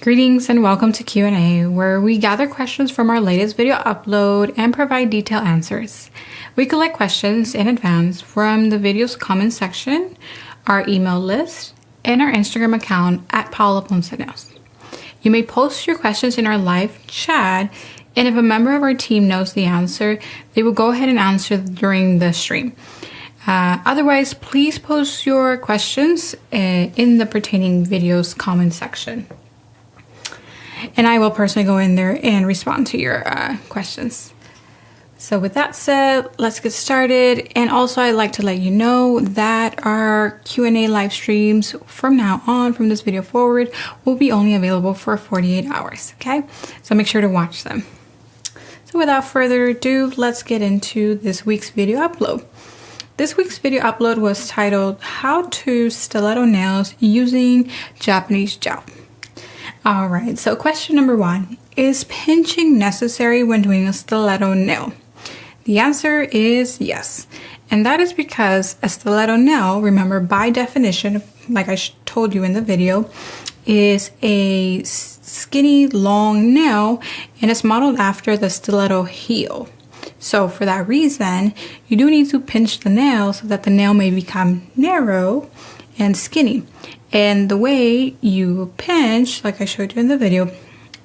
Greetings and welcome to Q&A, where we gather questions from our latest video upload and provide detailed answers. We collect questions in advance from the video's comment section, our email list, and our Instagram account at Paula Ponce Nails. You may post your questions in our live chat, and if a member of our team knows the answer, they will go ahead and answer during the stream. Otherwise, please post your questions in the pertaining video's comment section. And I will personally go in there and respond to your questions. So with that said, let's get started. And also I'd like to let you know that our Q&A live streams from now on, from this video forward, will be only available for 48 hours, okay? So make sure to watch them. So without further ado, let's get into this week's video upload. This week's video upload was titled, How to Stiletto Nails Using Japanese Gel. All right, so question number 1, is pinching necessary when doing a stiletto nail? The answer is yes. And that is because a stiletto nail, remember by definition, like I told you in the video, is a skinny long nail and it's modeled after the stiletto heel. So for that reason, you do need to pinch the nail so that the nail may become narrow and skinny. And the way you pinch, like I showed you in the video,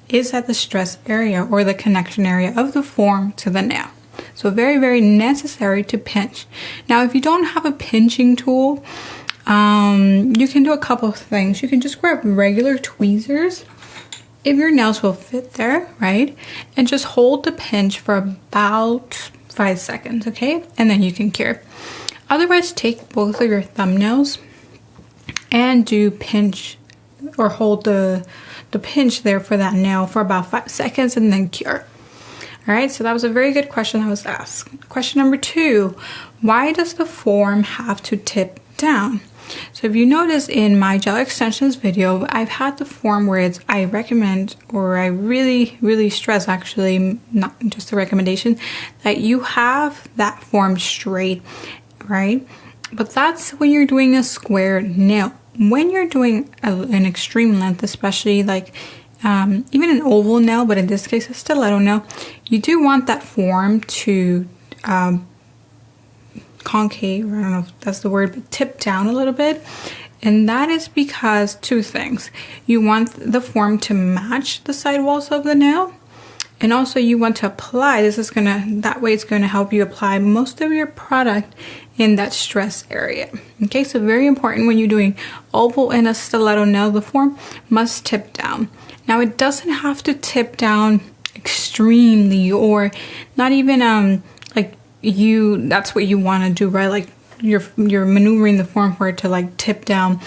is at the stress area or the connection area of the form to the nail. So very, very necessary to pinch. Now, if you don't have a pinching tool, you can do a couple of things. You can just grab regular tweezers, if your nails will fit there, right? And just hold the pinch for about 5 seconds, okay? And then you can cure. Otherwise, take both of your thumbnails and do pinch or hold the pinch there for that nail for about 5 seconds and then cure. All right, so that was a very good question that was asked. Question number 2, why does the form have to tip down? So if you notice in my gel extensions video, I've had the form where I recommend, or I really stress actually, not just a recommendation, that you have that form straight, right? But that's when you're doing a square nail. When you're doing an extreme length, especially like even an oval nail, but in this case a stiletto nail, you do want that form to concave, or I don't know if that's the word, but tip down a little bit. And that is because 2 things. You want the form to match the side walls of the nail. And also you want to apply, that way it's gonna help you apply most of your product in that stress area. Okay, so very important when you're doing oval and a stiletto nail, the form must tip down. Now it doesn't have to tip down extremely, or not even that's what you want to do, right? Like you're maneuvering the form for it to like tip down.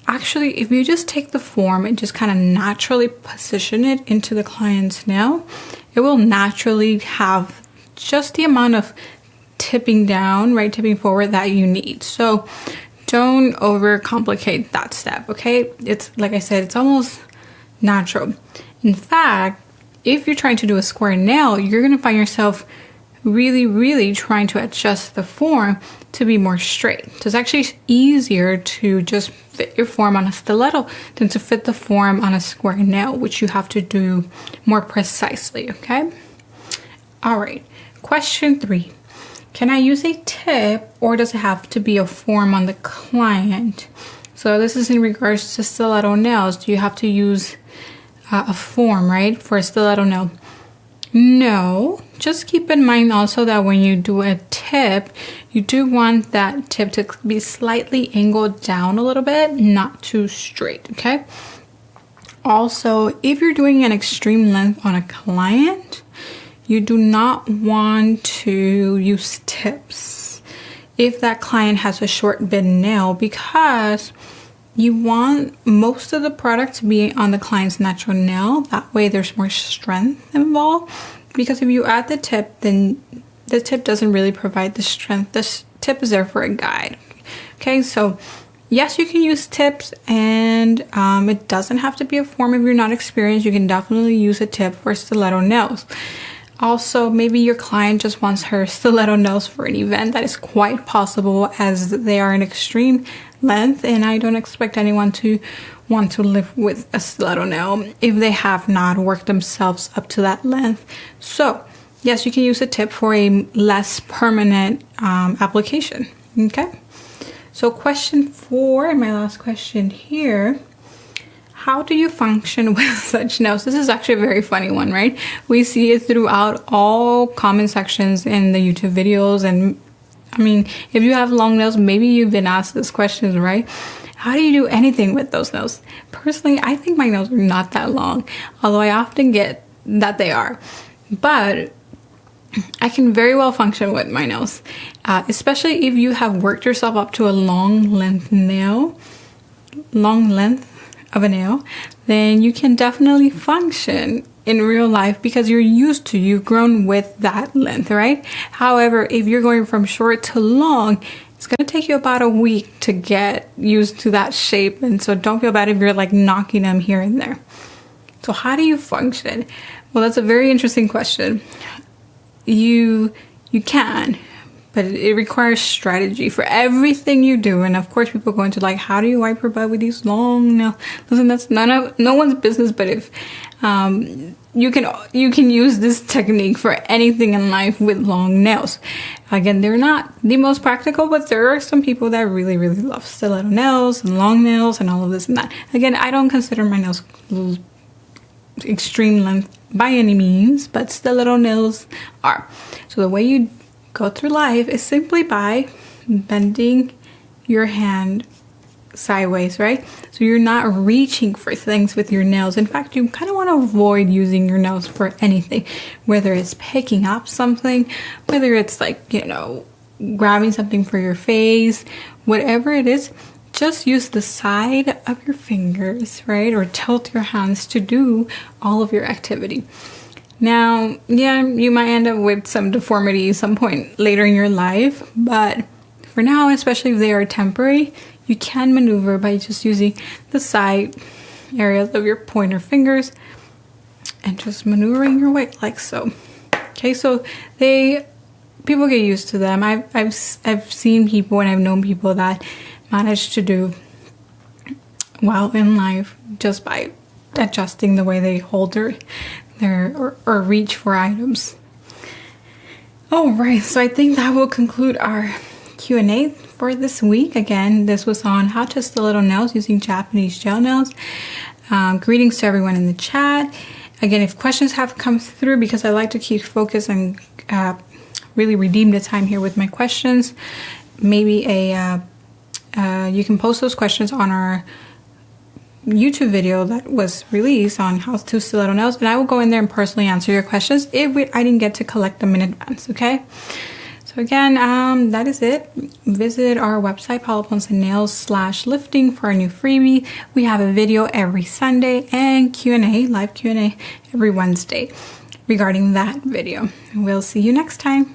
Actually, if you just take the form and just kind of naturally position it into the client's nail, it will naturally have just the amount of tipping down, right, tipping forward that you need. So don't overcomplicate that step, okay? It's like I said, it's almost natural. In fact, if you're trying to do a square nail, you're going to find yourself really trying to adjust the form to be more straight. So it's actually easier to just fit your form on a stiletto than to fit the form on a square nail, which you have to do more precisely, okay? All right, question 3. Can I use a tip, or does it have to be a form on the client? So this is in regards to stiletto nails. Do you have to use a form, right, for a stiletto nail? No, just keep in mind also that when you do a tip, you do want that tip to be slightly angled down a little bit, not too straight, okay? Also, if you're doing an extreme length on a client, you do not want to use tips if that client has a short bit nail, because you want most of the product to be on the client's natural nail. That way there's more strength involved, because if you add the tip, then the tip doesn't really provide the strength. This tip is there for a guide. Okay, so yes, you can use tips, and it doesn't have to be a form if you're not experienced. You can definitely use a tip for stiletto nails. Also, maybe your client just wants her stiletto nails for an event. That is quite possible, as they are an extreme length, and I don't expect anyone to want to live with a stiletto nail if they have not worked themselves up to that length. So yes, you can use a tip for a less permanent application. Okay, so question 4, and my last question here: how do you function with such nails? This is actually a very funny one, right? We see it throughout all comment sections in the YouTube videos. And I mean, if you have long nails, maybe you've been asked this question, right? How do you do anything with those nails? Personally, I think my nails are not that long, although I often get that they are. But I can very well function with my nails, especially if you have worked yourself up to a long length of a nail, then you can definitely function in real life because you've grown with that length, right? However, if you're going from short to long, it's going to take you about a week to get used to that shape. And so don't feel bad if you're like knocking them here and there. So how do you function? Well, that's a very interesting question. You can, but it requires strategy for everything you do. And of course, people go into like, how do you wipe your butt with these long nails? Listen, that's no one's business. But if you can use this technique for anything in life with long nails. Again, they're not the most practical, but there are some people that really, really love stiletto nails and long nails and all of this and that. Again, I don't consider my nails extreme length by any means, but stiletto nails are. So the way you go through life is simply by bending your hand sideways, right? So you're not reaching for things with your nails. In fact, you kind of want to avoid using your nails for anything, whether it's picking up something, whether it's like, grabbing something for your face, whatever it is. Just use the side of your fingers, right? Or tilt your hands to do all of your activity. Now, yeah, you might end up with some deformity at some point later in your life, but for now, especially if they are temporary, you can maneuver by just using the side areas of your pointer fingers and just maneuvering your way like so. Okay, so people get used to them. I've seen people and I've known people that manage to do well in life just by adjusting the way they hold their or reach for items. All right, so I think that will conclude our Q&A for this week. Again, this was on how to stiletto nails using Japanese gel nails. Greetings to everyone in the chat. Again, if questions have come through, because I like to keep focus and really redeem the time here with my questions, maybe you can post those questions on our YouTube video that was released on how to stiletto nails, and I will go in there and personally answer your questions if I didn't get to collect them in advance. Okay, so again, that is it. Visit our website, paulaponcenails.com/lifting for our new freebie. We have a video every Sunday and live Q&A every Wednesday regarding that video. We'll see you next time.